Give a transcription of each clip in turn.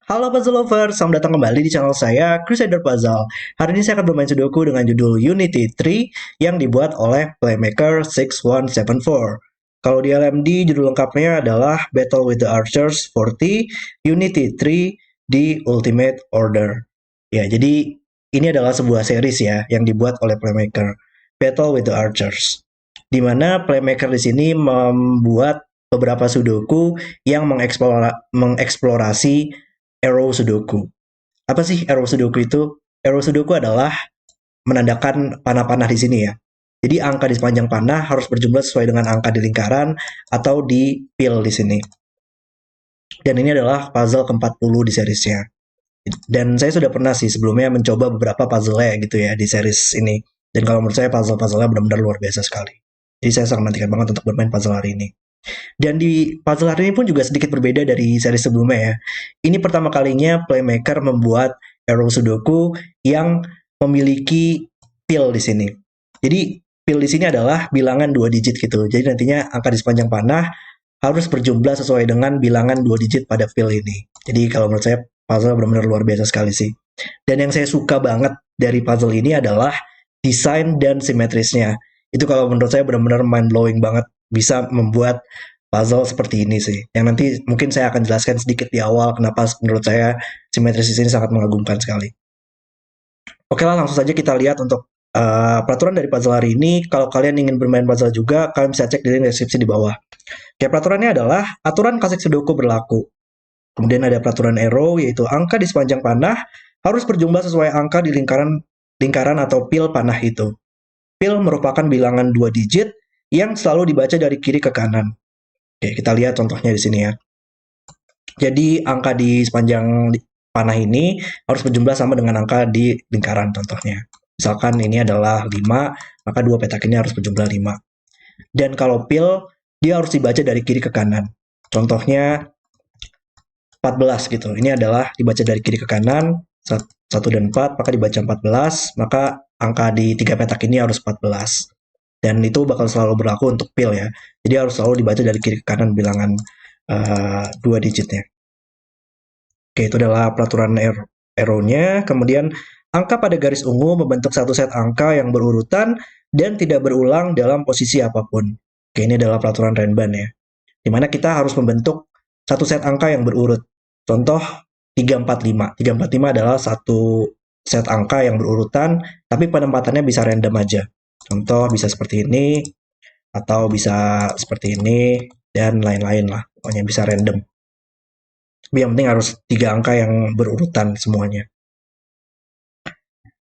Halo Puzzle Lovers, selamat datang kembali di channel saya, Crusader Puzzle. Hari ini saya akan bermain Sudoku dengan judul Unity 3 yang dibuat oleh Playmaker 6174. Kalau di LMD, judul lengkapnya adalah Battle with the Archers 40 Unity 3 di Ultimate Order. Ya, jadi ini adalah sebuah series ya yang dibuat oleh Playmaker, Battle with the Archers. Di mana Playmaker di sini membuat beberapa Sudoku yang mengeksplorasi Arrow Sudoku. Apa sih Arrow Sudoku itu? Arrow Sudoku adalah menandakan panah-panah di sini ya. Jadi angka di sepanjang panah harus berjumlah sesuai dengan angka di lingkaran atau di pil di sini. Dan ini adalah puzzle ke-40 di seriesnya. Dan saya sudah pernah sih sebelumnya mencoba beberapa puzzle-nya gitu ya di series ini. Dan kalau menurut saya puzzle-puzzle-nya benar-benar luar biasa sekali. Jadi saya sangat menantikan banget untuk bermain puzzle hari ini. Dan di puzzle hari ini pun juga sedikit berbeda dari seri sebelumnya ya. Ini pertama kalinya Playmaker membuat Arrow Sudoku yang memiliki pil di sini. Jadi pil di sini adalah bilangan 2 digit gitu. Jadi nantinya angka di sepanjang panah harus berjumlah sesuai dengan bilangan 2 digit pada pil ini. Jadi kalau menurut saya puzzle benar-benar luar biasa sekali sih. Dan yang saya suka banget dari puzzle ini adalah desain dan simetrisnya. Itu kalau menurut saya benar-benar mind blowing banget bisa membuat puzzle seperti ini sih. Yang nanti mungkin saya akan jelaskan sedikit di awal kenapa menurut saya simetris di sini sangat mengagumkan sekali. Oke lah, langsung saja kita lihat untuk peraturan dari puzzle hari ini. Kalau kalian ingin bermain puzzle juga, kalian bisa cek di link deskripsi di bawah. Oke, peraturannya adalah aturan klasik Sudoku berlaku. Kemudian ada peraturan arrow, yaitu angka di sepanjang panah harus berjumlah sesuai angka di lingkaran atau pil panah itu. Pil merupakan bilangan 2 digit yang selalu dibaca dari kiri ke kanan. Oke, kita lihat contohnya di sini ya. Jadi angka di sepanjang panah ini harus berjumlah sama dengan angka di lingkaran contohnya. Misalkan ini adalah 5, maka dua petak ini harus berjumlah 5. Dan kalau pil, dia harus dibaca dari kiri ke kanan. Contohnya 14 gitu. Ini adalah dibaca dari kiri ke kanan, 1 dan 4, maka dibaca 14, maka angka di 3 petak ini harus 14. Dan itu bakal selalu berlaku untuk pil ya. Jadi harus selalu dibaca dari kiri ke kanan bilangan 2 digitnya. Oke, itu adalah peraturan arrow-nya. Kemudian angka pada garis ungu membentuk satu set angka yang berurutan dan tidak berulang dalam posisi apapun. Oke, ini adalah peraturan Renban ya. Dimana kita harus membentuk satu set angka yang berurut. Contoh 345. 345 adalah satu set angka yang berurutan, tapi penempatannya bisa random aja. Contoh bisa seperti ini, atau bisa seperti ini, dan lain-lain lah. Pokoknya bisa random. Tapi yang penting harus 3 angka yang berurutan semuanya.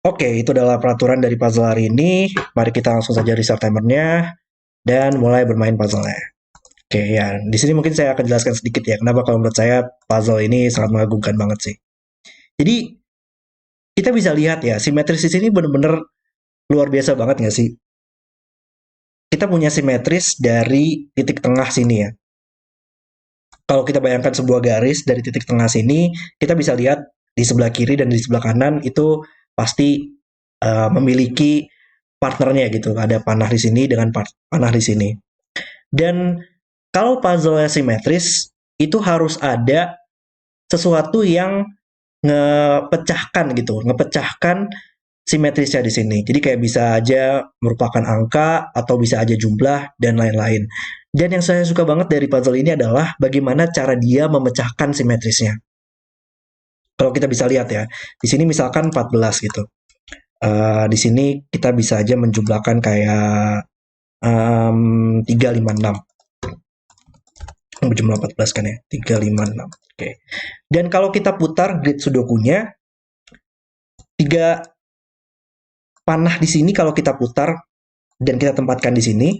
Oke, itu adalah peraturan dari puzzle hari ini. Mari kita langsung saja restart timernya, dan mulai bermain puzzle-nya. Oke ya, di sini mungkin saya akan jelaskan sedikit ya, kenapa kalau menurut saya puzzle ini sangat mengagumkan banget sih. Jadi, kita bisa lihat ya, simetris di sini benar-benar luar biasa banget nggak sih? Kita punya simetris dari titik tengah sini ya. Kalau kita bayangkan sebuah garis dari titik tengah sini, kita bisa lihat di sebelah kiri dan di sebelah kanan itu pasti memiliki partnernya gitu. Ada panah di sini dengan panah di sini. Dan kalau puzzle simetris, itu harus ada sesuatu yang ngepecahkan gitu, ngepecahkan simetrisnya di sini. Jadi kayak bisa aja merupakan angka atau bisa aja jumlah dan lain-lain. Dan yang saya suka banget dari puzzle ini adalah bagaimana cara dia memecahkan simetrisnya. Kalau kita bisa lihat ya, di sini misalkan 14 gitu. Di sini kita bisa aja menjumlahkan kayak 356. Berjumlah 14 kan ya, 356. Oke. Dan kalau kita putar grid sudokunya, 3 panah di sini kalau kita putar dan kita tempatkan di sini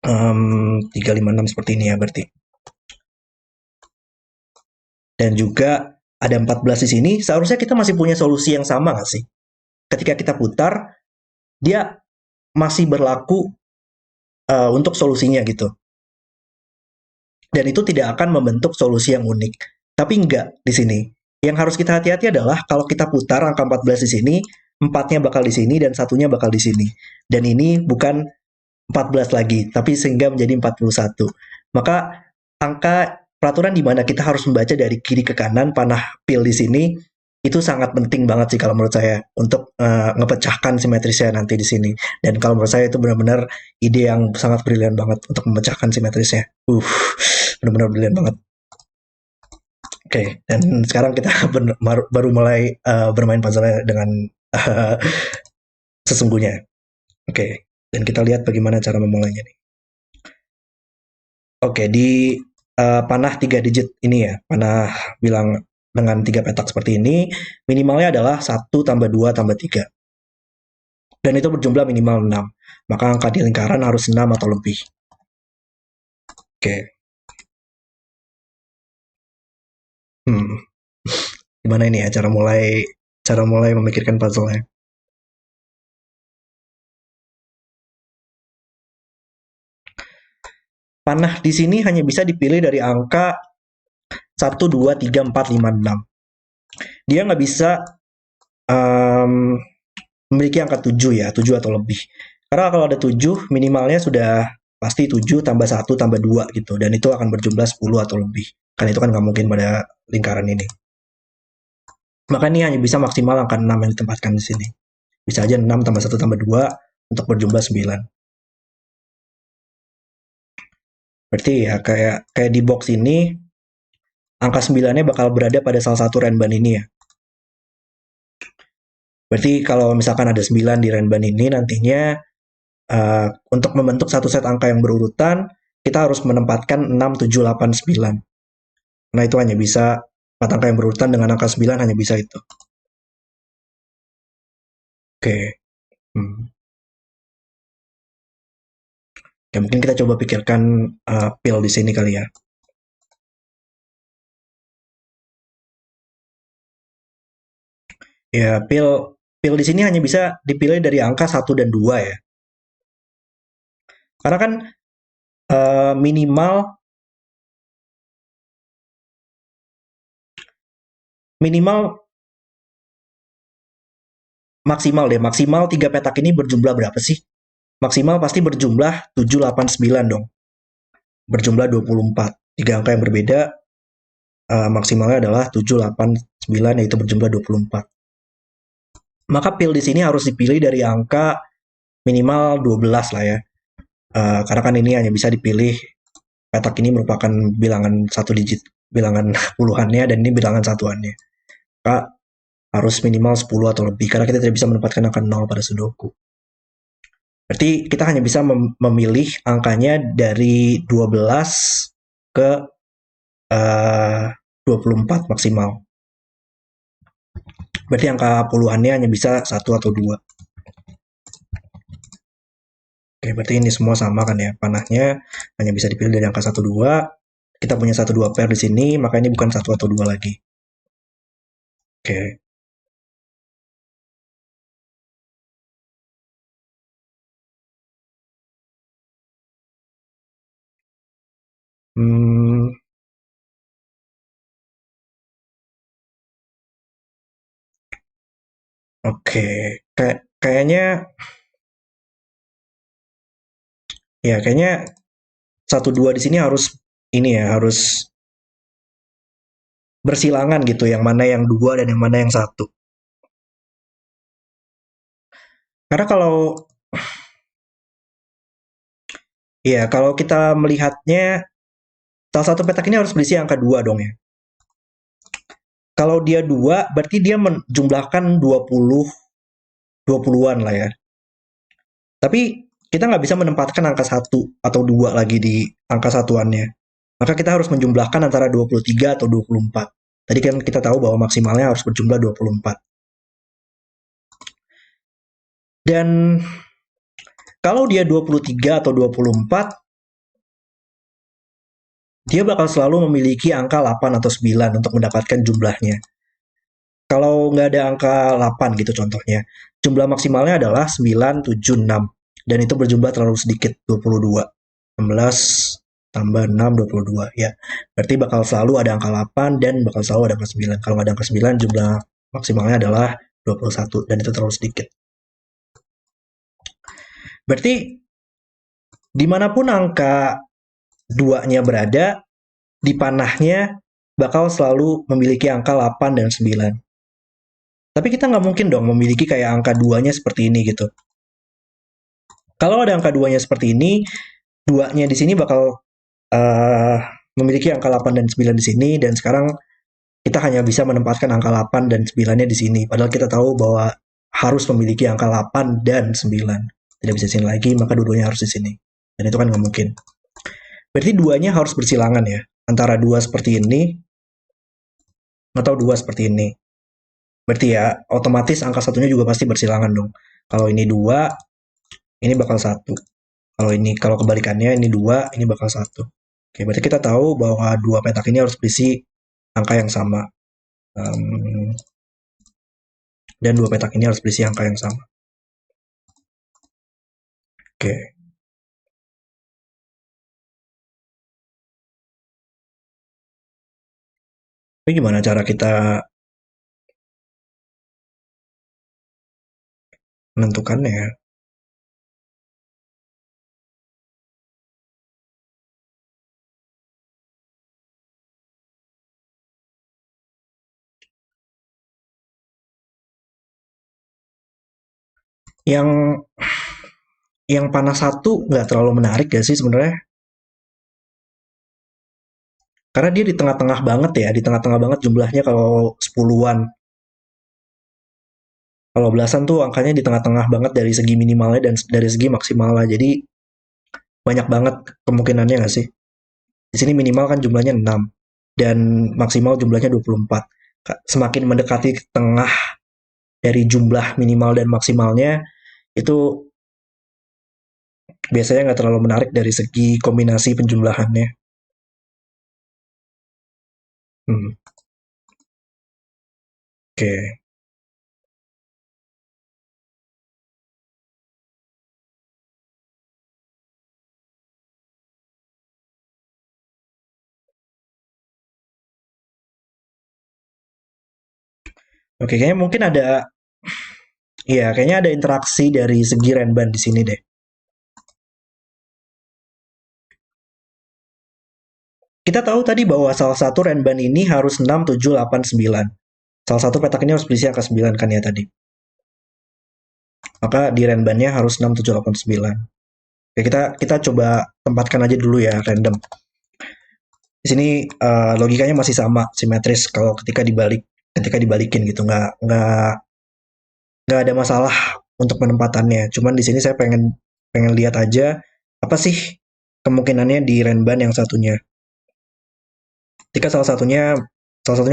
356 seperti ini ya berarti. Dan juga ada 14 di sini, seharusnya kita masih punya solusi yang sama nggak sih? Ketika kita putar, dia masih berlaku untuk solusinya gitu. Dan itu tidak akan membentuk solusi yang unik. Tapi enggak di sini. Yang harus kita hati-hati adalah kalau kita putar angka 14 di sini, 4-nya bakal di sini dan satunya bakal di sini. Dan ini bukan 14 lagi, tapi sehingga menjadi 41. Maka angka peraturan di mana kita harus membaca dari kiri ke kanan panah pil di sini itu sangat penting banget sih kalau menurut saya untuk ngepecahkan simetrisnya nanti di sini. Dan kalau menurut saya itu benar-benar ide yang sangat brilian banget untuk memecahkan simetrisnya. Benar-benar brilian banget. Oke, dan sekarang kita baru mulai bermain puzzle dengan uh, sesungguhnya. Oke, dan kita lihat bagaimana cara memulainya nih. Oke, di panah 3 digit ini ya, panah bilang dengan 3 petak seperti ini, minimalnya adalah 1 tambah 2 tambah 3. Dan itu berjumlah minimal 6. Maka angka di lingkaran harus 6 atau lebih. Oke. Gimana ini ya cara mulai memikirkan puzzle-nya? Panah di sini hanya bisa dipilih dari angka 1, 2, 3, 4, 5, 6. Dia nggak bisa um, memiliki angka 7 ya, 7 atau lebih. Karena kalau ada 7, minimalnya sudah pasti 7 tambah 1 tambah 2 gitu. Dan itu akan berjumlah 10 atau lebih. Kan itu kan nggak mungkin pada lingkaran ini. Maka ini hanya bisa maksimal angka 6 yang ditempatkan di sini. Bisa aja 6 tambah 1 tambah 2 untuk berjumlah 9. Berarti ya kayak di box ini, angka 9-nya bakal berada pada salah satu renban ini ya. Berarti kalau misalkan ada 9 di renban ini, nantinya untuk membentuk satu set angka yang berurutan, kita harus menempatkan 6, 7, 8, 9. Nah, itu hanya bisa 4 angka yang berurutan dengan angka 9 hanya bisa itu. Oke. Ya, mungkin kita coba pikirkan pil di sini kali ya. Ya, pil di sini hanya bisa dipilih dari angka 1 dan 2 ya. Karena kan minimal maksimal deh, maksimal 3 petak ini berjumlah berapa sih? Maksimal pasti berjumlah 7, 8, 9 dong. Berjumlah 24. Tiga angka yang berbeda, maksimalnya adalah 7, 8, 9, yaitu berjumlah 24. Maka pil di sini harus dipilih dari angka minimal 12 lah ya. Karena kan ini hanya bisa dipilih, petak ini merupakan bilangan satu digit, bilangan puluhannya, dan ini bilangan satuannya. Maka harus minimal 10 atau lebih, karena kita tidak bisa menempatkan angka 0 pada Sudoku. Berarti kita hanya bisa memilih angkanya dari 12 ke 24 maksimal. Berarti angka puluhannya hanya bisa 1 atau 2. Oke, berarti ini semua sama kan ya. Panahnya hanya bisa dipilih dari angka 1, 2. Kita punya 1, 2 pair di sini, maka ini bukan 1 atau 2 lagi. Oke. Hmm, oke. Kayaknya kayaknya 1, 2 di sini harus ini ya, harus bersilangan gitu, yang mana yang 2 dan yang mana yang 1. Karena kalau kita melihatnya, salah satu petak ini harus berisi angka 2 dong ya. Kalau dia 2, berarti dia menjumlahkan 20-an lah ya. Tapi kita nggak bisa menempatkan angka 1 atau 2 lagi di angka satuannya. Maka kita harus menjumlahkan antara 23 atau 24. Tadi kan kita tahu bahwa maksimalnya harus berjumlah 24. Dan kalau dia 23 atau 24, dia bakal selalu memiliki angka 8 atau 9 untuk mendapatkan jumlahnya. Kalau nggak ada angka 8 gitu contohnya, jumlah maksimalnya adalah 9, 7, 6. Dan itu berjumlah terlalu sedikit, 22. 16 tambah 6, 22. Ya, berarti bakal selalu ada angka 8 dan bakal selalu ada angka 9. Kalau nggak ada angka 9, jumlah maksimalnya adalah 21. Dan itu terlalu sedikit. Berarti dimanapun angka 2-nya berada, di panahnya bakal selalu memiliki angka 8 dan 9. Tapi kita nggak mungkin dong memiliki kayak angka 2-nya seperti ini gitu. Kalau ada angka 2-nya seperti ini, 2-nya di sini bakal uh, memiliki angka 8 dan 9 di sini, dan sekarang kita hanya bisa menempatkan angka 8 dan 9-nya di sini. Padahal kita tahu bahwa harus memiliki angka 8 dan 9. Tidak bisa di sini lagi, maka dua-duanya harus di sini. Dan itu kan nggak mungkin. Berarti 2-nya harus bersilangan ya. Antara 2 seperti ini, atau 2 seperti ini. Berarti ya, otomatis angka satunya juga pasti bersilangan dong. Kalau ini 2, ini bakal 1. Kalau kebalikannya ini 2, ini bakal 1. Oke, berarti kita tahu bahwa dua petak ini harus berisi angka yang sama. Dan dua petak ini harus berisi angka yang sama. Oke. Tapi gimana cara kita menentukannya? Yang panah satu nggak terlalu menarik ya sih sebenarnya. Karena dia di tengah-tengah banget ya, di tengah-tengah banget jumlahnya kalau 10-an. Kalau belasan tuh angkanya di tengah-tengah banget dari segi minimalnya dan dari segi maksimalnya. Jadi banyak banget kemungkinannya nggak sih? Di sini minimal kan jumlahnya 6 dan maksimal jumlahnya 24. Semakin mendekati tengah dari jumlah minimal dan maksimalnya, itu biasanya nggak terlalu menarik dari segi kombinasi penjumlahannya. Hmm, Oke. Oke, kayaknya mungkin ada, iya, kayaknya ada interaksi dari segi Renban di sini deh. Kita tahu tadi bahwa salah satu Renban ini harus 6, 7, 8, 9. Salah satu petak ini harus berisi angka 9 kan ya tadi. Maka di Renbannya harus 6, 7, 8, 9. Oke, kita coba tempatkan aja dulu ya, random. Di sini logikanya masih sama, simetris kalau ketika dibalikin gitu, nggak ada masalah untuk penempatannya. Cuman di sini saya pengen pengen lihat aja apa sih kemungkinannya di Renban yang satunya. Ketika salah satunya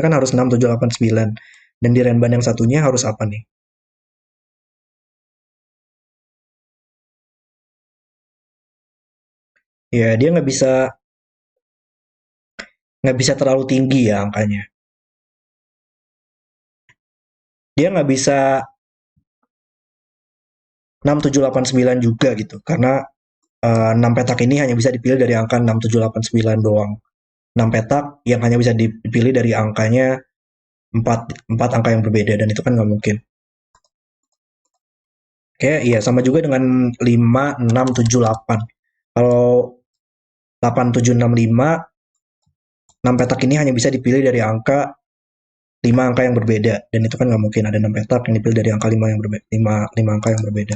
kan harus 6, 7, 8, 9. Dan di Renban yang satunya harus apa nih? Ya, dia nggak bisa terlalu tinggi ya angkanya. Dia nggak bisa 6, 7, 8, 9 juga gitu. Karena 6 petak ini hanya bisa dipilih dari angka 6, 7, 8, 9 doang. 6 petak yang hanya bisa dipilih dari angkanya 4, 4 angka yang berbeda, dan itu kan nggak mungkin. Oke, iya sama juga dengan 5, 6, 7, 8. Kalau 8, 7, 6, 5, 6 petak ini hanya bisa dipilih dari angka 5 angka yang berbeda, dan itu kan nggak mungkin ada 6 petak yang dipilih dari angka 5 yang berbeda, 5 angka yang berbeda.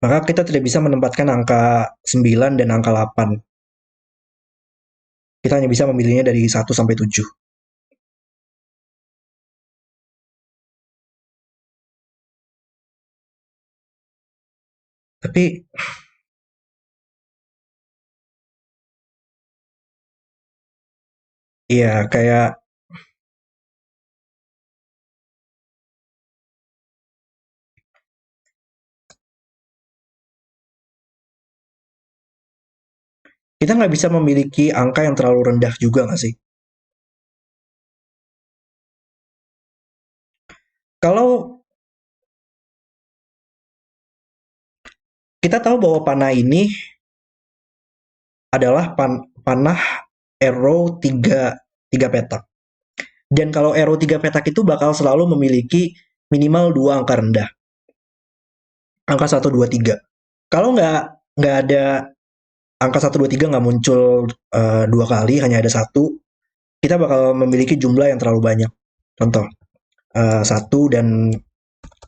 Maka kita tidak bisa menempatkan angka 9 dan angka 8. Kita hanya bisa memilihnya dari 1 sampai 7. Tapi iya kayak kita nggak bisa memiliki angka yang terlalu rendah juga nggak sih? Kalau kita tahu bahwa panah ini adalah panah arrow tiga petak. Dan kalau arrow 3 petak itu bakal selalu memiliki minimal 2 angka rendah. Angka 1, 2, 3. Kalau nggak ada angka 123 nggak muncul dua kali, hanya ada satu, kita bakal memiliki jumlah yang terlalu banyak. Contoh, 1 dan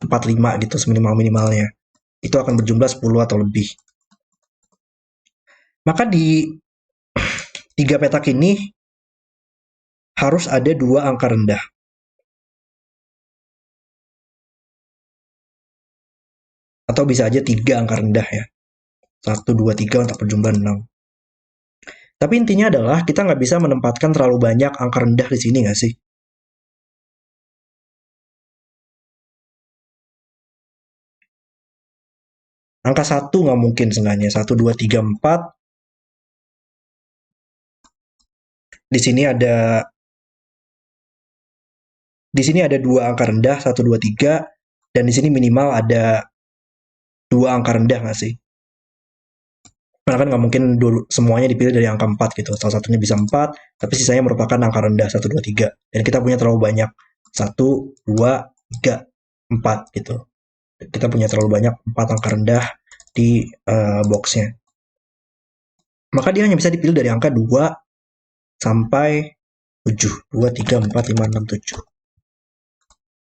45 gitu seminimal-minimalnya. Itu akan berjumlah 10 atau lebih. Maka di tiga petak ini harus ada dua angka rendah. Atau bisa aja tiga angka rendah ya. 1, 2, 3 untuk berjumlah 6. Tapi intinya adalah kita nggak bisa menempatkan terlalu banyak angka rendah di sini nggak sih? Angka 1 nggak mungkin seenggaknya. 1, 2, 3, 4. Di sini ada dua angka rendah, 1, 2, 3. Dan di sini minimal ada dua angka rendah nggak sih? Karena kan nggak mungkin semuanya dipilih dari angka 4 gitu. Salah satunya bisa 4, tapi sisanya merupakan angka rendah 1, 2, 3. Dan kita punya terlalu banyak. 1, 2, 3, 4 gitu. Kita punya terlalu banyak 4 angka rendah di boxnya. Maka dia hanya bisa dipilih dari angka 2 sampai 7. 2, 3, 4, 5, 6, 7.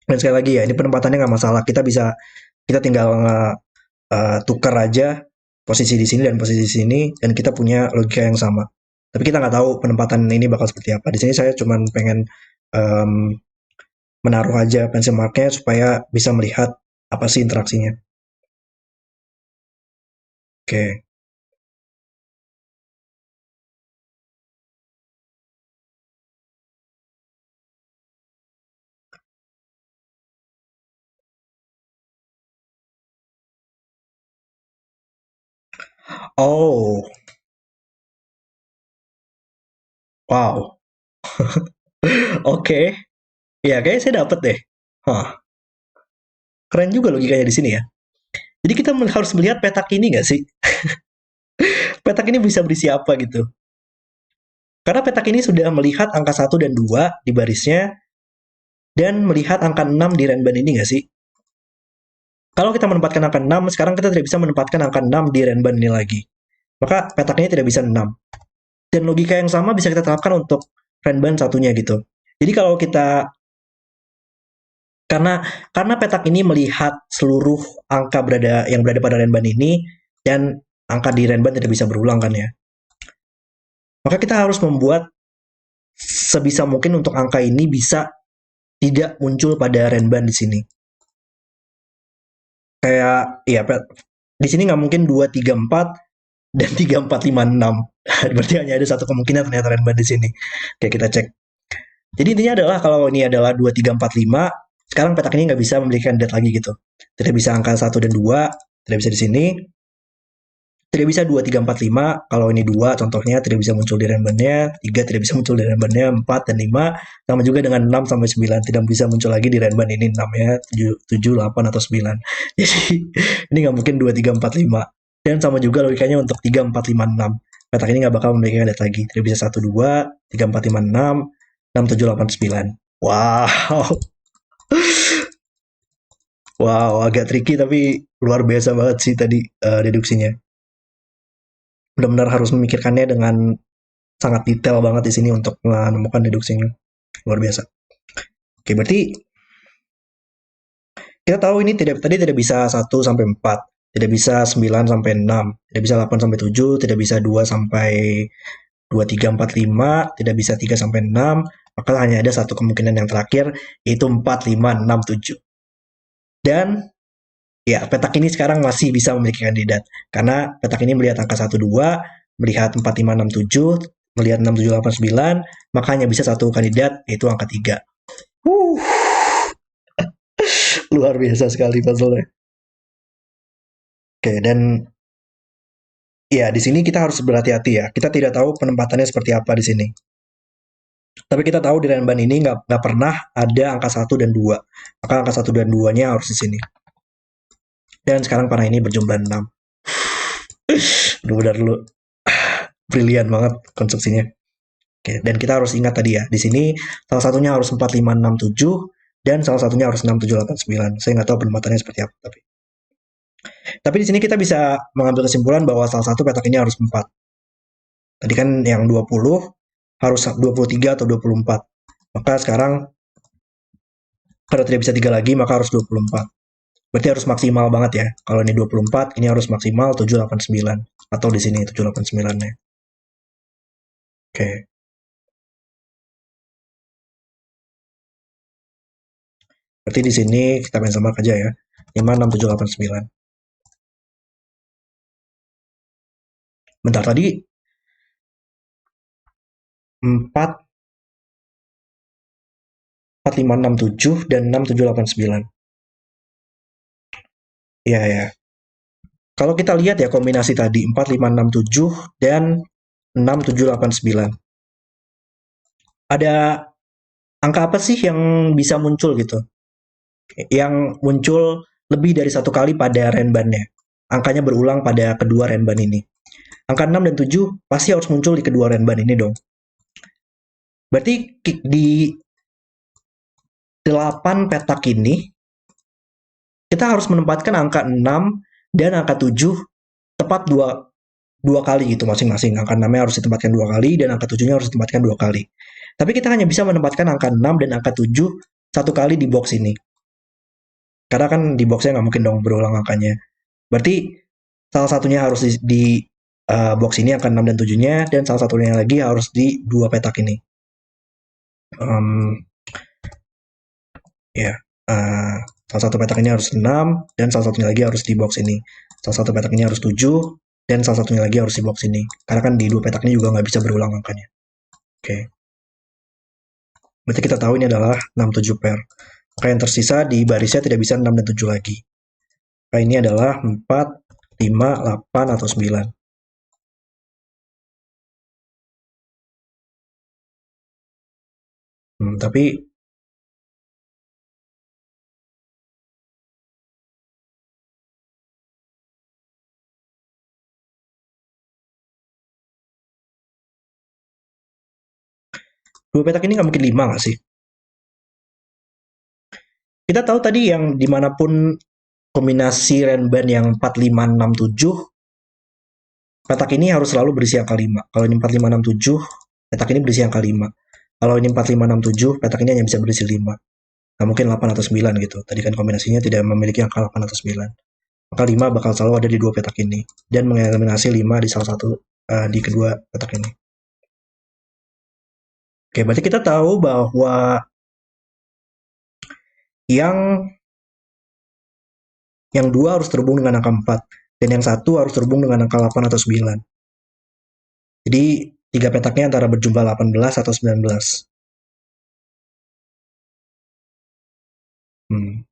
Dan sekali lagi ya, ini penempatannya nggak masalah. Kita tinggal tukar aja posisi di sini dan posisi di sini, dan kita punya logika yang sama. Tapi kita nggak tahu penempatan ini bakal seperti apa. Di sini saya cuma pengen menaruh aja pencil marknya supaya bisa melihat apa sih interaksinya. Oke. Oh, wow. Oke. Ya, kayaknya saya dapet deh. Hah, keren juga logikanya di sini ya. Jadi kita harus melihat petak ini nggak sih? Petak ini bisa berisi apa gitu. Karena petak ini sudah melihat angka 1 dan 2 di barisnya, dan melihat angka 6 di renban ini nggak sih? Kalau kita menempatkan angka 6, sekarang kita tidak bisa menempatkan angka 6 di renban ini lagi. Maka petaknya tidak bisa 6. Dan logika yang sama bisa kita terapkan untuk renban satunya gitu. Jadi kalau kita karena karena petak ini melihat seluruh angka yang berada pada renban ini, dan angka di renban tidak bisa berulang kan ya. Maka kita harus membuat sebisa mungkin untuk angka ini bisa tidak muncul pada renban di sini. Kayak ya di sini nggak mungkin 2, 3, 4 dan 3, 4, 5, 6. Berarti hanya ada satu kemungkinan ternyata renban di sini. Oke, kita cek. Jadi intinya adalah kalau ini adalah 2, 3, 4, 5, sekarang petak ini nggak bisa memiliki kandidat lagi gitu. Tidak bisa angka 1 dan 2, tidak bisa di sini. Tidak bisa 2, 3, 4, 5. Kalau ini 2 contohnya tidak bisa muncul di renbannya, 3 tidak bisa muncul di renbannya, 4 dan 5. Sama juga dengan 6 sampai 9 tidak bisa muncul lagi di renban ini, 6 ya, 7, 8 atau 9. Jadi ini nggak mungkin 2, 3, 4, 5. Dan sama juga logikanya untuk 3, 4, 5, 6. Petak ini nggak bakal memiliki kandidat lagi. Tidak bisa 1, 2, 3, 4, 5, 6, 6, 7, 8, 9. Wow. Wow, agak tricky tapi luar biasa banget sih tadi deduksinya. Benar-benar harus memikirkannya dengan sangat detail banget di sini untuk menemukan deduksinya. Luar biasa. Oke, berarti kita tahu ini tadi tidak bisa 1 sampai 4, tidak bisa 9 sampai 6, tidak bisa 8 sampai 7, tidak bisa 2 sampai 2, 3, 4, 5, tidak bisa 3 sampai 6, maka hanya ada satu kemungkinan yang terakhir, yaitu 4, 5, 6, 7. Dan ya, petak ini sekarang masih bisa memiliki kandidat. Karena petak ini melihat angka 1, 2, melihat 4, 5, 6, 7, melihat 6, 7, 8, 9, maka hanya bisa satu kandidat, yaitu angka 3. Uh, luar biasa sekali puzzle-nya. Oke, dan ya di sini kita harus berhati-hati ya. Kita tidak tahu penempatannya seperti apa di sini. Tapi kita tahu di renban ini nggak pernah ada angka 1 dan 2. Maka angka 1 dan 2-nya harus di sini. Dan sekarang panah ini berjumlah 6. Benar-benar lu brilian banget konstruksinya. Oke, dan kita harus ingat tadi ya, di sini salah satunya harus 4, 5, 6, 7, dan salah satunya harus 6, 7, 8, 9. Saya nggak tahu penempatannya seperti apa, tapi di sini kita bisa mengambil kesimpulan bahwa salah satu petak ini harus 4. Tadi kan yang 20 harus 23 atau 24. Maka sekarang karena tidak bisa 3 lagi, maka harus 24. Berarti harus maksimal banget ya. Kalau ini 24, ini harus maksimal 789. Atau di sini 789-nya. Oke. Berarti di sini kita main sama aja ya. 5, 6, 7, 8, 9. Bentar, tadi 4, 4, 5, 6, 7, dan 6, 7, 8, 9. Iya, ya. Kalau kita lihat ya kombinasi tadi 4, 5, 6, 7, dan 6, 7, 8, 9. Ada angka apa sih yang bisa muncul gitu? Yang muncul lebih dari satu kali pada renbannya. Angkanya berulang pada kedua renban ini. Angka 6 dan 7 pasti harus muncul di kedua renban ini dong. Berarti di 8 petak ini kita harus menempatkan angka 6 dan angka 7 tepat dua kali gitu masing-masing. Angka 6-nya harus ditempatkan 2 kali dan angka 7-nya harus ditempatkan 2 kali. Tapi kita hanya bisa menempatkan angka 6 dan angka 7 1 kali di box ini. Karena kan di boxnya nggak mungkin dong berulang angkanya. Berarti salah satunya harus di box ini angka 6 dan 7-nya, dan salah satunya lagi harus di dua petak ini. Ya, salah satu petak ini harus 6, dan salah satunya lagi harus di box ini. Salah satu petak ini harus 7, dan salah satunya lagi harus di box ini. Karena kan di dua petak ini juga nggak bisa berulang angkanya. Oke. Berarti kita tahu ini adalah 6, 7 pair. Maka yang tersisa di barisnya tidak bisa 6 dan 7 lagi. Maka ini adalah 4, 5, 8, atau 9. Tapi dua petak ini nggak mungkin 5 nggak sih? Kita tahu tadi yang dimanapun kombinasi renban yang 4, 5, 6, 7, petak ini harus selalu berisi angka 5. Kalau ini 4, 5, 6, 7, petak ini berisi angka 5. Kalau ini 4, 5, 6, 7, petak ini hanya bisa berisi 5. Nggak mungkin 8 atau 9 gitu. Tadi kan kombinasinya tidak memiliki angka 8 atau 9. Maka 5 bakal selalu ada di dua petak ini. Dan mengeliminasi 5 di salah satu di kedua petak ini. Oke, berarti kita tahu bahwa yang yang 2 harus terhubung dengan angka 4, dan yang 1 harus terhubung dengan angka 8 atau 9. Jadi, tiga petaknya antara berjumlah 18 atau 19. Hmm.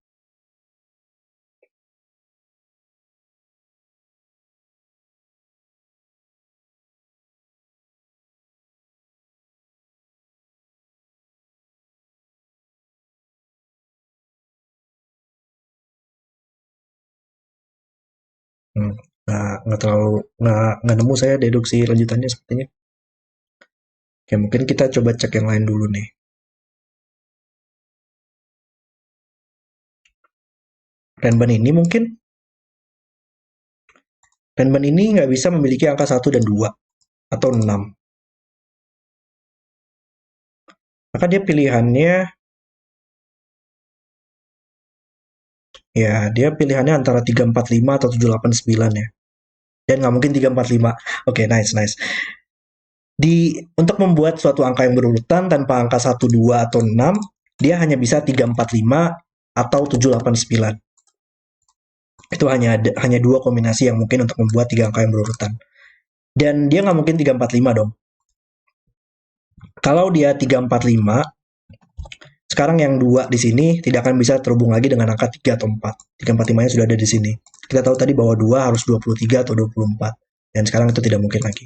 Hmm. Nah, nggak terlalu nggak nemu saya deduksi lanjutannya sepertinya. Oke, mungkin kita coba cek yang lain dulu nih. Renban ini mungkin Renban ini nggak bisa memiliki angka 1 dan 2 atau 6. Maka dia pilihannya dia pilihannya antara 345 atau 789 ya. Dan nggak mungkin 345. Oke, nice, nice. Untuk membuat suatu angka yang berurutan tanpa angka 1, 2, atau 6, dia hanya bisa 345 atau 789. Itu hanya dua kombinasi yang mungkin untuk membuat tiga angka yang berurutan. Dan dia nggak mungkin 345 dong. Kalau dia 345, sekarang yang dua di sini tidak akan bisa terhubung lagi dengan angka 3 atau 4. 345-nya sudah ada di sini. Kita tahu tadi bahwa 2 harus 23 atau 24. Dan sekarang itu tidak mungkin lagi.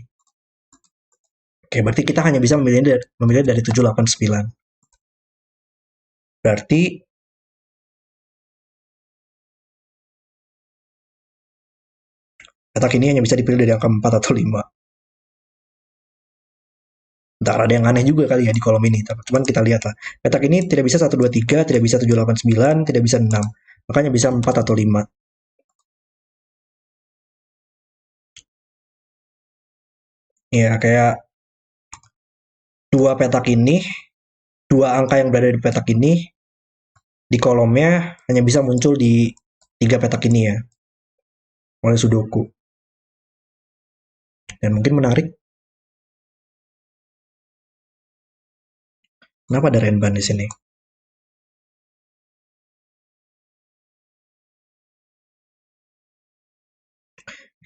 Oke, berarti kita hanya bisa memilih dari 789. Berarti petak ini hanya bisa dipilih dari angka 4 atau 5. Entah ada yang aneh juga kali ya di kolom ini. Cuman kita lihat lah. Petak ini tidak bisa 1, 2, 3, tidak bisa 7, 8, 9, tidak bisa 6. Makanya bisa 4 atau 5. Ya, kayak dua petak ini, dua angka yang berada di petak ini, di kolomnya hanya bisa muncul di tiga petak ini ya, oleh Sudoku. Dan mungkin menarik, kenapa ada Renban di sini?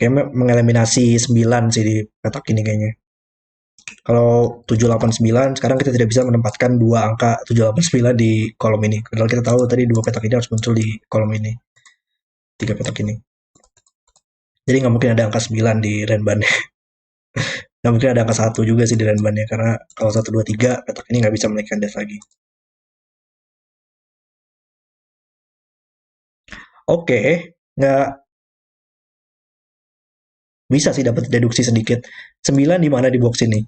Kayaknya mengeliminasi 9 sih di petak ini kayaknya. Kalau 789 sekarang kita tidak bisa menempatkan dua angka 789 di kolom ini. Padahal kita tahu tadi dua petak ini harus muncul di kolom ini. Tiga petak ini. Jadi nggak mungkin ada angka 9 di Renban. Nggak mungkin ada angka 1 juga sih di Renban ya. Karena kalau 1, 2, 3 petak ini nggak bisa menaikkan death lagi. Oke, nggak bisa sih dapat deduksi sedikit. 9 di mana di box ini?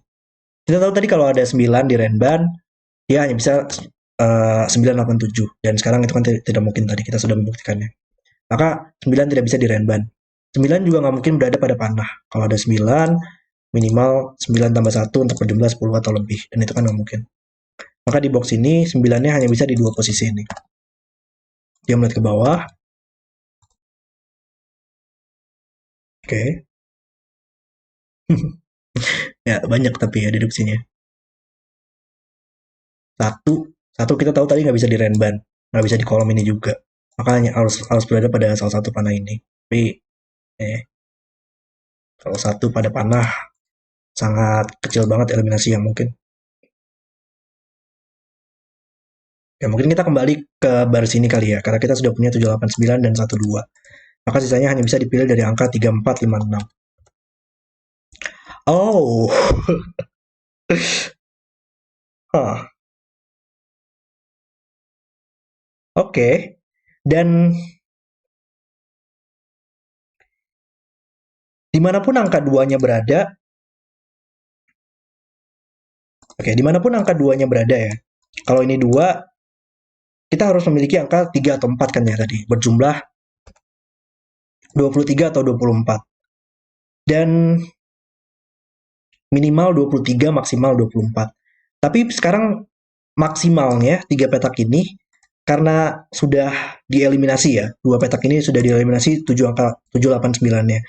Kita tahu tadi kalau ada 9 di Renban, dia hanya bisa 987. Dan sekarang itu kan tidak mungkin tadi, kita sudah membuktikannya. Maka 9 tidak bisa di Renban. 9 juga nggak mungkin berada pada panah. Kalau ada 9, minimal 9 tambah 1 untuk berjumlah 10 atau lebih. Dan itu kan nggak mungkin. Maka di box ini, 9-nya hanya bisa di dua posisi ini. Dia melihat ke bawah. Oke. Ya, banyak tapi ya deduksinya. Satu, satu kita tahu tadi nggak bisa di Renban. Nggak bisa di kolom ini juga. Makanya harus berada pada salah satu panah ini. Tapi, kalau satu pada panah, sangat kecil banget eliminasi yang mungkin. Ya, mungkin kita kembali ke baris ini kali ya, karena kita sudah punya 789 dan 12. Maka sisanya hanya bisa dipilih dari angka 3456. Oh, huh. Oke. Dan dimanapun angka 2-nya berada, oke, dimanapun angka 2-nya berada ya, kalau ini 2, kita harus memiliki angka 3 atau 4 kan ya tadi, berjumlah 23 atau 24. Dan minimal 23, maksimal 24. Tapi sekarang maksimalnya 3 petak ini karena sudah dieliminasi ya. Dua petak ini sudah dieliminasi 7 angka 789-nya.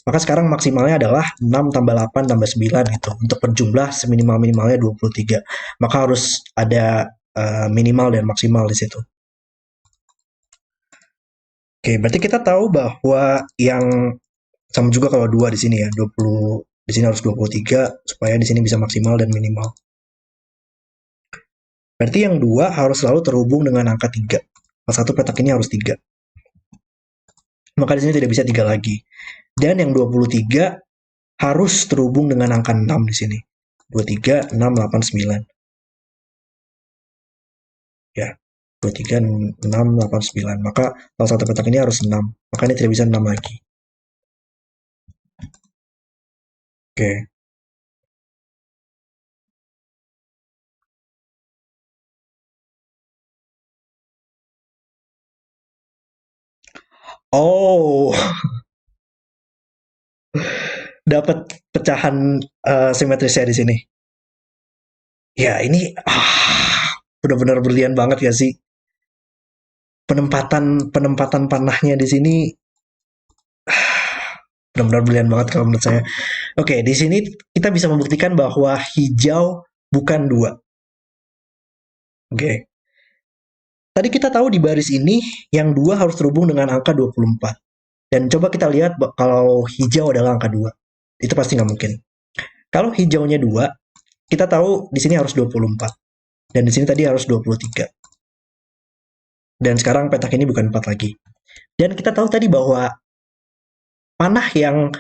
Maka sekarang maksimalnya adalah 6 tambah 8 tambah 9 gitu untuk berjumlah seminimal-minimalnya 23. Maka harus ada minimal dan maksimal di situ. Oke, berarti kita tahu bahwa yang sama juga kalau 2 di sini ya, 20 di sini harus 23 supaya di sini bisa maksimal dan minimal. Berarti yang 2 harus selalu terhubung dengan angka 3. Salah satu petak ini harus 3. Maka di sini tidak bisa 3 lagi. Dan yang 23 harus terhubung dengan angka 6 di sini. 23, 6, 8, 9. Ya, 23, 6, 8, 9. Maka salah satu petak ini harus 6. Maka ini tidak bisa 6 lagi. Oke. Oh, dapat pecahan simetrisnya di sini. Ya, ini benar-benar berlian banget ya sih. Penempatan penempatan panahnya di sini benar-benar brilian banget kalau menurut saya. Oke, di sini kita bisa membuktikan bahwa hijau bukan 2. Oke. Tadi kita tahu di baris ini yang 2 harus terhubung dengan angka 24. Dan coba kita lihat kalau hijau adalah angka 2. Itu pasti nggak mungkin. Kalau hijaunya 2, kita tahu di sini harus 24. Dan di sini tadi harus 23. Dan sekarang petak ini bukan 4 lagi. Dan kita tahu tadi bahwa panah yang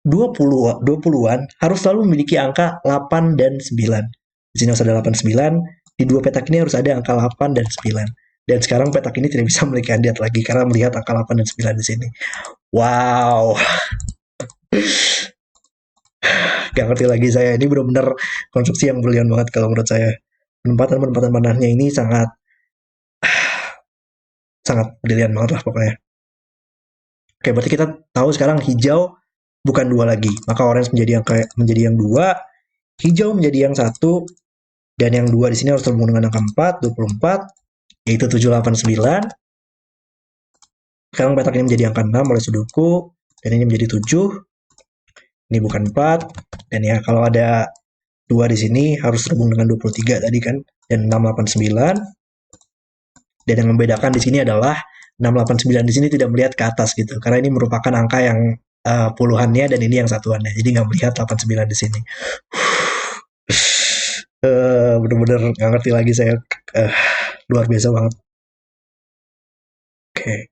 20-an harus selalu memiliki angka 8 dan 9. Di sini harus ada 8 9, di dua petak ini harus ada angka 8 dan 9. Dan sekarang petak ini tidak bisa memiliki kandidat lagi karena melihat angka 8 dan 9 di sini. Wow. Gak ngerti lagi saya. Ini benar-benar konstruksi yang brilian banget kalau menurut saya. Penempatan-penempatan panahnya ini sangat sangat brilian banget lah pokoknya. Oke, berarti kita tahu sekarang hijau bukan 2 lagi. Maka orange menjadi yang 2, hijau menjadi yang 1, dan yang 2 di sini harus terhubung dengan angka 4, 24, yaitu 789. Sekarang petak ini menjadi angka 6 oleh sudoku, dan ini menjadi 7. Ini bukan 4, dan ya kalau ada 2 di sini harus terhubung dengan 23 tadi kan, dan 689. Dan yang membedakan di sini adalah 689 di sini tidak melihat ke atas gitu, karena ini merupakan angka yang puluhannya dan ini yang satuannya, jadi nggak melihat 89 di sini. Bener-bener nggak ngerti lagi saya. Luar biasa banget. Oke.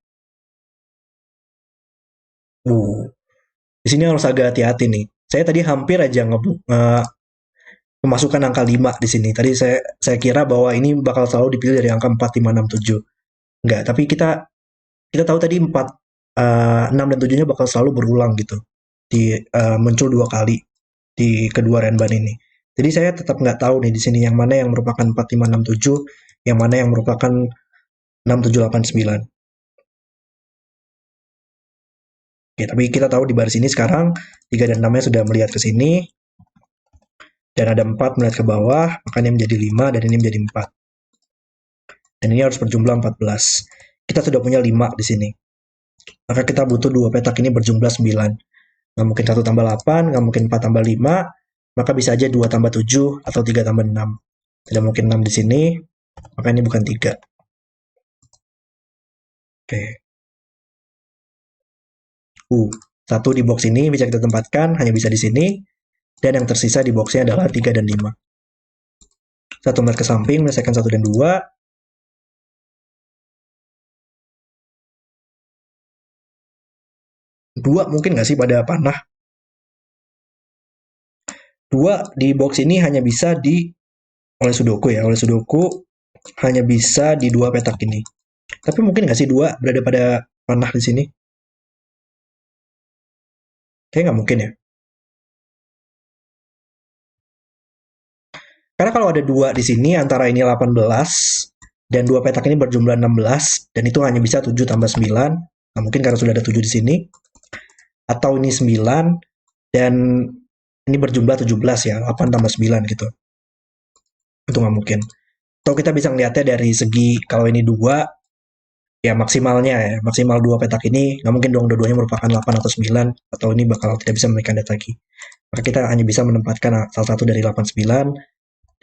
Di sini harus agak hati-hati nih. Saya tadi hampir aja memasukkan angka 5 di sini. Tadi saya kira bahwa ini bakal selalu dipilih dari angka 4, 5, 6, 7. Enggak, tapi kita tahu tadi 4, 6 dan 7-nya bakal selalu berulang gitu. Muncul 2 kali di kedua renban ini. Jadi saya tetap nggak tahu nih di sini yang mana yang merupakan 4, 5, 6, 7, yang mana yang merupakan 6, 7, 8, 9. Oke, tapi kita tahu di baris ini sekarang 3 dan 6-nya sudah melihat ke sini, dan ada 4 melihat ke bawah, makanya menjadi 5 dan ini menjadi 4. Dan ini harus berjumlah 14. Kita sudah punya 5 di sini. Maka kita butuh 2 petak ini berjumlah 9. Nggak mungkin 1 tambah 8, nggak mungkin 4 tambah 5, maka bisa aja 2 tambah 7 atau 3 tambah 6. Tidak mungkin 6 di sini, maka ini bukan 3. Oke. 1 di box ini bisa kita tempatkan, hanya bisa di sini. Dan yang tersisa di boxnya adalah 3 dan 5. 1 melihat ke samping, menyelesaikan 1 dan 2. 2 mungkin nggak sih pada panah? 2 di box ini hanya bisa oleh sudoku ya. Oleh sudoku hanya bisa di 2 petak ini. Tapi mungkin nggak sih 2 berada pada panah di sini? Kayaknya nggak mungkin ya. Karena kalau ada 2 di sini, antara ini 18, dan 2 petak ini berjumlah 16, dan itu hanya bisa 7 tambah 9. Nah, mungkin karena sudah ada 7 di sini. Atau ini 9, dan ini berjumlah 17 ya, 8 tambah 9 gitu. Itu nggak mungkin. Atau kita bisa melihatnya dari segi, kalau ini 2, ya maksimalnya ya, maksimal 2 petak ini, nggak mungkin dong dua-duanya merupakan 8 atau 9, atau ini bakal tidak bisa memberikan data lagi. Maka kita hanya bisa menempatkan salah satu dari 8, 9,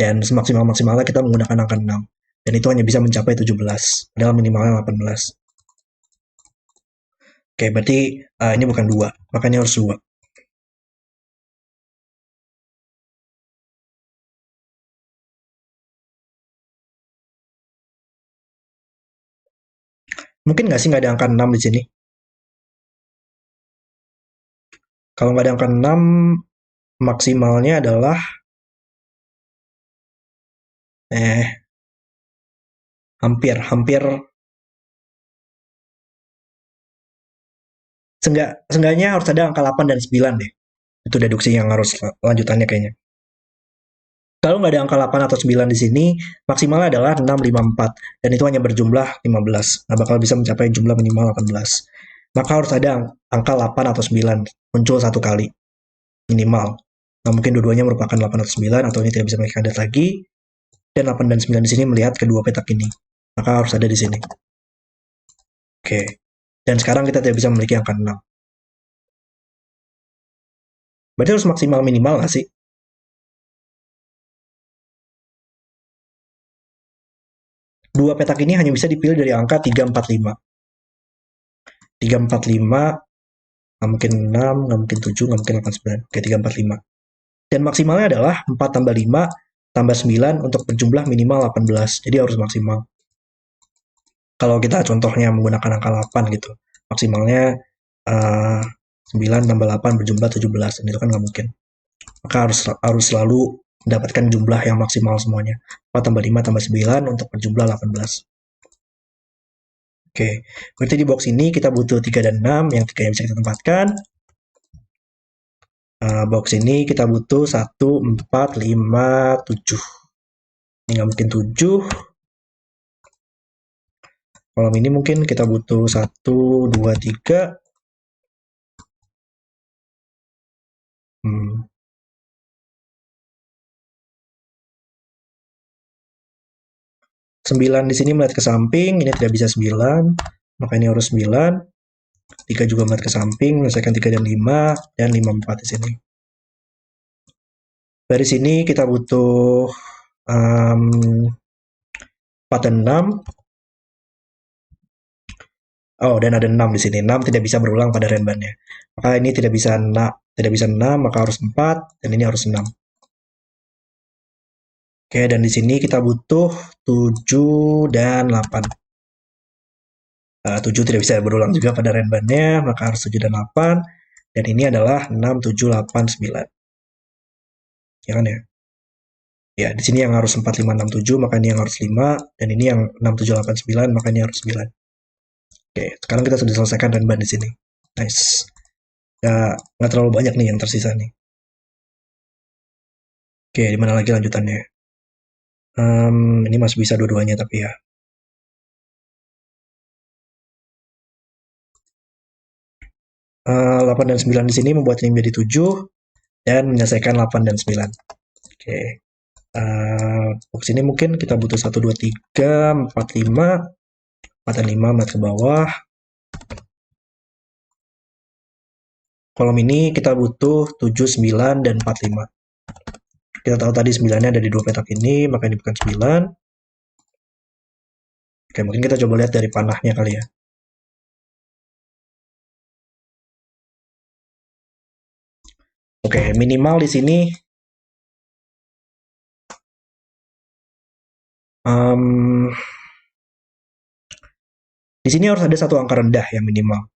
dan semaksimal-maksimalnya kita menggunakan angka 6. Dan itu hanya bisa mencapai 17, padahal minimalnya 18. Oke, berarti ini bukan 2, makanya harus 2. Mungkin nggak sih nggak ada angka 6 di sini? Kalau nggak ada angka 6, maksimalnya adalah hampir seenggaknya harus ada angka 8 dan 9 deh. Itu deduksi yang harus lanjutannya kayaknya. Kalau nggak ada angka 8 atau 9 di sini, maksimalnya adalah 6, 5, 4. Dan itu hanya berjumlah 15. Nah, bakal bisa mencapai jumlah minimal 18. Maka harus ada angka 8 atau 9 muncul satu kali. Minimal. Nah, mungkin dua-duanya merupakan 8 atau 9, atau ini tidak bisa memiliki kandidat lagi. Dan 8 dan 9 di sini melihat kedua petak ini. Maka harus ada di sini. Oke. Dan sekarang kita tidak bisa memiliki angka 6. Berarti harus maksimal minimal nggak sih? Dua petak ini hanya bisa dipilih dari angka 3, 4, 5. 3, 4, 5, nggak mungkin 6, nggak mungkin 7, nggak mungkin 8, 9. Oke, 3, 4, 5. Dan maksimalnya adalah 4 tambah 5 tambah 9 untuk berjumlah minimal 18. Jadi harus maksimal. Kalau kita contohnya menggunakan angka 8 gitu. Maksimalnya 9 tambah 8 berjumlah 17. Dan itu kan nggak mungkin. Maka harus selalu mendapatkan jumlah yang maksimal semuanya. 4 tambah 5 tambah 9 untuk berjumlah 18. Oke, berarti di box ini kita butuh 3 dan 6, yang 3 yang bisa kita tempatkan. Box ini kita butuh 1, 4, 5, 7. Ini nggak mungkin 7. Kolom ini mungkin kita butuh 1, 2, 3. Hmm. 9 di sini melihat ke samping, ini tidak bisa 9, maka ini harus 9. 3 juga melihat ke samping, menyelesaikan 3 dan 5, dan 5, 4 di sini. Dari sini kita butuh 4 dan 6. Oh, dan ada 6 di sini. 6 tidak bisa berulang pada renbannya. Maka ini tidak bisa 6, maka harus 4, dan ini harus 6. Oke, dan di sini kita butuh 7 dan 8. 7 tidak bisa berulang juga pada renbannya, maka harus 7 dan 8. Dan ini adalah 6, 7, 8, 9. Ya kan ya? Ya, di sini yang harus 4, 5, 6, 7, maka ini yang harus 5. Dan ini yang 6, 7, 8, 9, maka ini harus 9. Oke, sekarang kita sudah selesaikan renban di sini. Nice. Ya, nggak terlalu banyak nih yang tersisa nih. Oke, di mana lagi lanjutannya? Ini masih bisa dua-duanya tapi ya. 8 dan 9 di sini membuat ini menjadi 7 dan menyelesaikan 8 dan 9. Oke. Box ini mungkin kita butuh 1, 2, 3, 4, 5. 4 dan 5 melihat ke bawah. Kolom ini kita butuh 7, 9, dan 4, 5. Kita tahu tadi 9-nya ada di dua petak ini, maka ini bukan 9. Oke, mungkin kita coba lihat dari panahnya kali ya. Oke, minimal di sini di sini harus ada satu angka rendah yang minimal.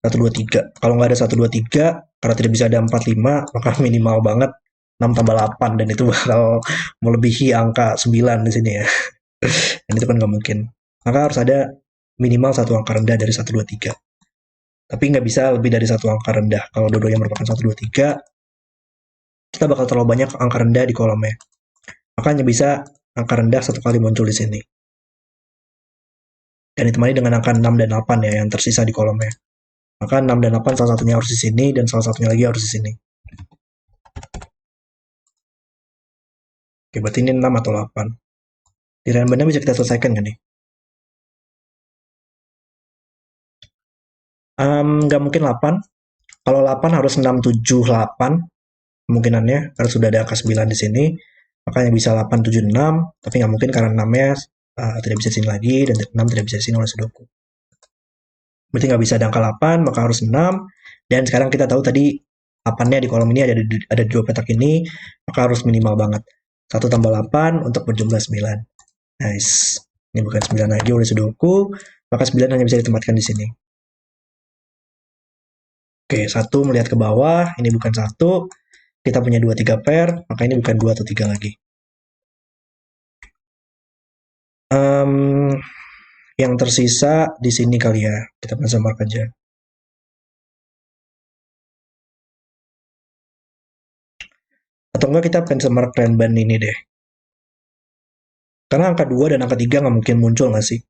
1, 2, 3. Kalau nggak ada 1, 2, 3, karena tidak bisa ada 4, 5, maka minimal banget 6 tambah 8, dan itu bakal melebihi angka 9 di sini ya. Dan itu kan nggak mungkin. Maka harus ada minimal satu angka rendah dari 1, 2, 3. Tapi nggak bisa lebih dari satu angka rendah. Kalau dua-duanya merupakan 1, 2, 3, kita bakal terlalu banyak angka rendah di kolomnya. Maka hanya bisa angka rendah satu kali muncul di sini. Dan ditemani dengan angka 6 dan 8 ya yang tersisa di kolomnya. Maka 6 dan 8 salah satunya harus di sini, dan salah satunya lagi harus di sini. Oke, berarti ini 6 atau 8. Di renbannya bisa kita selesaikan kan nih? Nggak mungkin 8. Kalau 8 harus 6, 7, 8. Kemungkinannya, karena sudah ada angka 9 di sini. Makanya bisa 8, 7, 6. Tapi nggak mungkin karena 6-nya tidak bisa di sini lagi, dan 6 tidak bisa di sini oleh Sudoku. Berarti nggak bisa ada angka 8, maka harus 6. Dan sekarang kita tahu tadi 8-nya di kolom ini ada di dua petak ini, maka harus minimal banget. 1 tambah 8 untuk berjumlah 9. Nice. Ini bukan 9 lagi oleh Sudoku, maka 9 hanya bisa ditempatkan di sini. Oke, 1 melihat ke bawah, ini bukan 1. Kita punya 2, 3 pair, maka ini bukan 2 atau 3 lagi. Yang tersisa di sini kali ya, kita pasang mark aja. Atau enggak kita pencet mark renban ini deh. Karena angka 2 dan angka 3 nggak mungkin muncul nggak sih?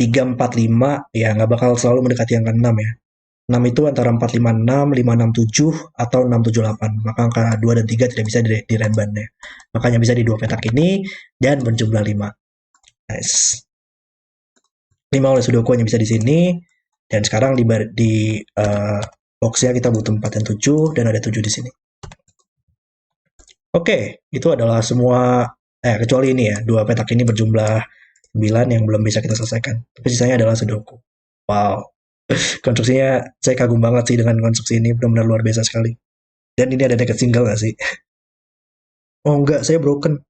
3, 4, 5, ya nggak bakal selalu mendekati angka 6 ya. 6 itu antara 4, 5, 6, 5, 6, 7, atau 6, 7, 8. Maka angka 2 dan 3 tidak bisa di renbannya. Makanya bisa di dua petak ini, dan berjumlah 5. Nice. 5 oleh Sudoku hanya bisa di sini, dan sekarang di boxnya kita butuh 4 dan 7, dan ada 7 di sini. Oke, itu adalah semua, kecuali ini ya, dua petak ini berjumlah 9 yang belum bisa kita selesaikan. Tapi sisanya adalah Sudoku. Wow, konstruksinya saya kagum banget sih dengan konstruksi ini, benar-benar luar biasa sekali. Dan ini ada naked single nggak sih? Oh enggak, saya broken.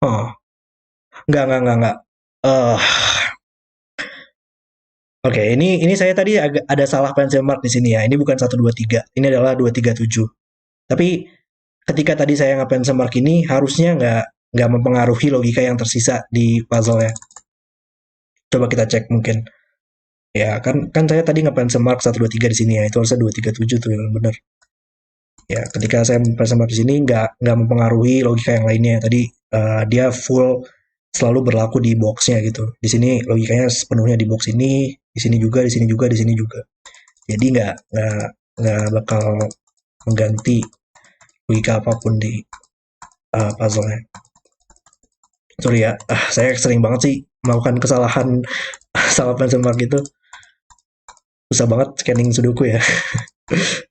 Oh, enggak. Eh, Oke, ini saya tadi agak ada salah pencil mark di sini ya. Ini bukan 1, 2, 3. Ini adalah 2, 3, 7. Tapi ketika tadi saya nge-pencil mark ini harusnya nggak mempengaruhi logika yang tersisa di puzzle ya. Coba kita cek mungkin. Ya, kan saya tadi nge-pencil mark 1, 2, 3 di sini ya. Itu harusnya 2, 3, 7 tuh yang benar. Ya, ketika saya pencil mark di sini nggak mempengaruhi logika yang lainnya. Tadi dia full selalu berlaku di boxnya gitu. Di sini logikanya sepenuhnya di box ini, di sini juga, di sini juga, di sini juga. Jadi nggak bakal mengganti logika apapun di puzzle-nya. Sorry ya, saya sering banget sih melakukan kesalahan sama pencet mark gitu. Susah banget scanning sudoku ya.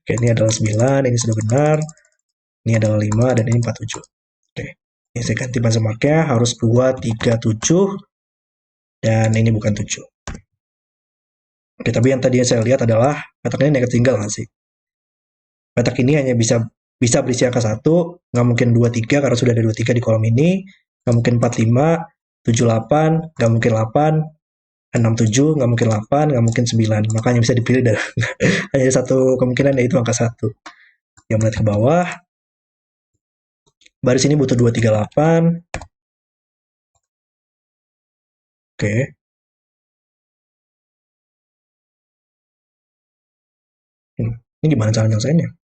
Oke, ini adalah 9, ini sudah benar. Ini adalah 5, dan ini 47. Oke, ini saya ganti pencet marknya, harus 2, 3, 7. Dan ini bukan 7. Oke, tapi yang tadi saya lihat adalah petak ini ketinggal nggak sih? Petak ini hanya bisa berisi angka 1, nggak mungkin 23 karena sudah ada 23 di kolom ini, nggak mungkin 45, 78, nggak mungkin 8, 67, nggak mungkin 8, nggak mungkin 9. Makanya bisa dipilih dari hanya satu kemungkinan, yaitu angka 1. Yang melihat ke bawah, baris ini butuh 238. Oke. Ini gimana cara nyelesainnya?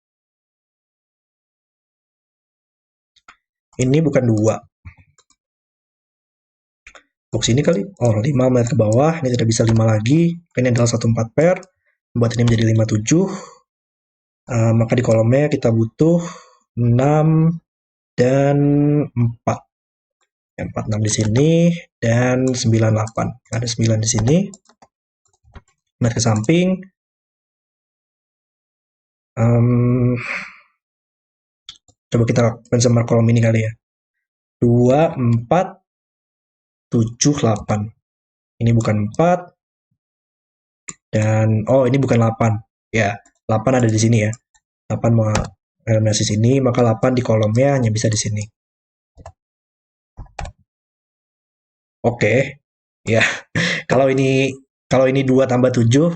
Ini bukan 2. Box ini kali. Oh, 5 melihat ke bawah. Ini tidak bisa 5 lagi. Ini adalah 14 pair. Membuat ini menjadi 57. Maka di kolomnya kita butuh 6 dan 4. 4, 6 di sini, dan 9, 8. Ada 9 di sini. Melihat ke samping. Coba kita benchmark kolom ini kali ya. 2, 4, 7, 8. Ini bukan 4. Dan, oh ini bukan 8. Ya, 8 ada di sini ya. 8 mengeliminasi sini, maka 8 di kolomnya hanya bisa di sini. Oke. Ya, kalau ini 2 tambah 7,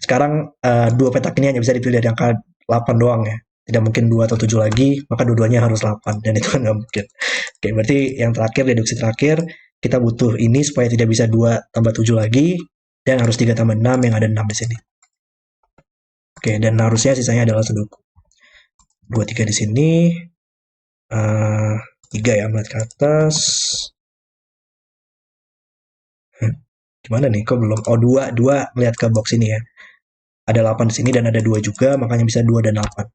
sekarang 2 petak ini hanya bisa dipilih dari angka 8 doang ya. Tidak mungkin 2 atau 7 lagi, maka dua-duanya harus 8. Dan itu kan nggak mungkin. Oke, berarti yang terakhir, deduksi terakhir, kita butuh ini supaya tidak bisa 2 tambah 7 lagi, dan harus 3 tambah 6 yang ada 6 di sini. Oke, dan harusnya sisanya adalah sudoku. 2, 3 di sini. 3 ya, melihat ke atas. Gimana nih, kok belum? Oh, 2 melihat ke box ini ya. Ada 8 di sini dan ada 2 juga, makanya bisa 2 dan 8.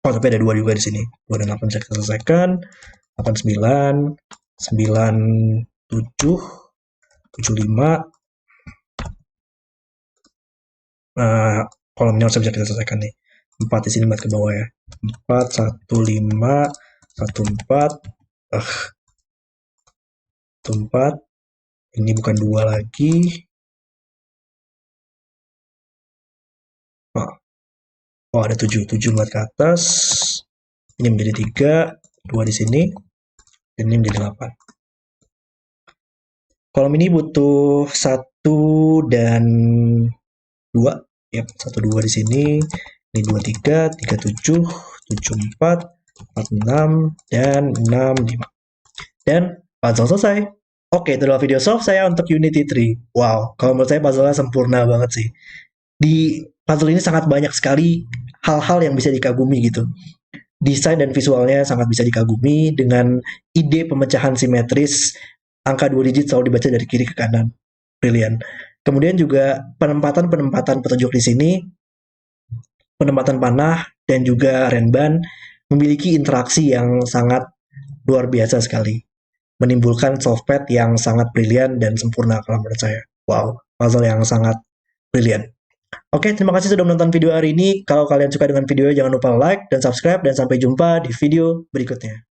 Oh, tapi ada 2 juga di sini. 2 dan 8 bisa kita selesaikan. 8, 9, 9, 7, 7, 5. Kolomnya harus bisa kita selesaikan nih. 4 di sini melihat ke bawah ya. 4, 1, 5, 1, 4. 1, 4. Ini bukan 2 lagi. Oh, ada 7. 7 melihat ke atas. Ini menjadi 3. 2 di sini. Dan ini menjadi 8. Kolom ini butuh 1 dan 2. Yap, 1, 2 di sini. Ini 2, 3, 3, 7, 7, 4, 4, 6, dan 6, 5. Dan puzzle selesai. Oke, itu adalah video solve saya untuk Unity 3. Wow, kalau menurut saya puzzle-nya sempurna banget sih. Di puzzle ini sangat banyak sekali hal-hal yang bisa dikagumi gitu. Desain dan visualnya sangat bisa dikagumi dengan ide pemecahan simetris, angka 2 digit selalu dibaca dari kiri ke kanan. Brilian. Kemudian juga penempatan petunjuk di sini, penempatan panah, dan juga renban memiliki interaksi yang sangat luar biasa sekali. Menimbulkan softpad yang sangat brilian dan sempurna kalau menurut saya. Wow, puzzle yang sangat brilian. Oke, terima kasih sudah menonton video hari ini. Kalau kalian suka dengan video, jangan lupa like dan subscribe, dan sampai jumpa di video berikutnya.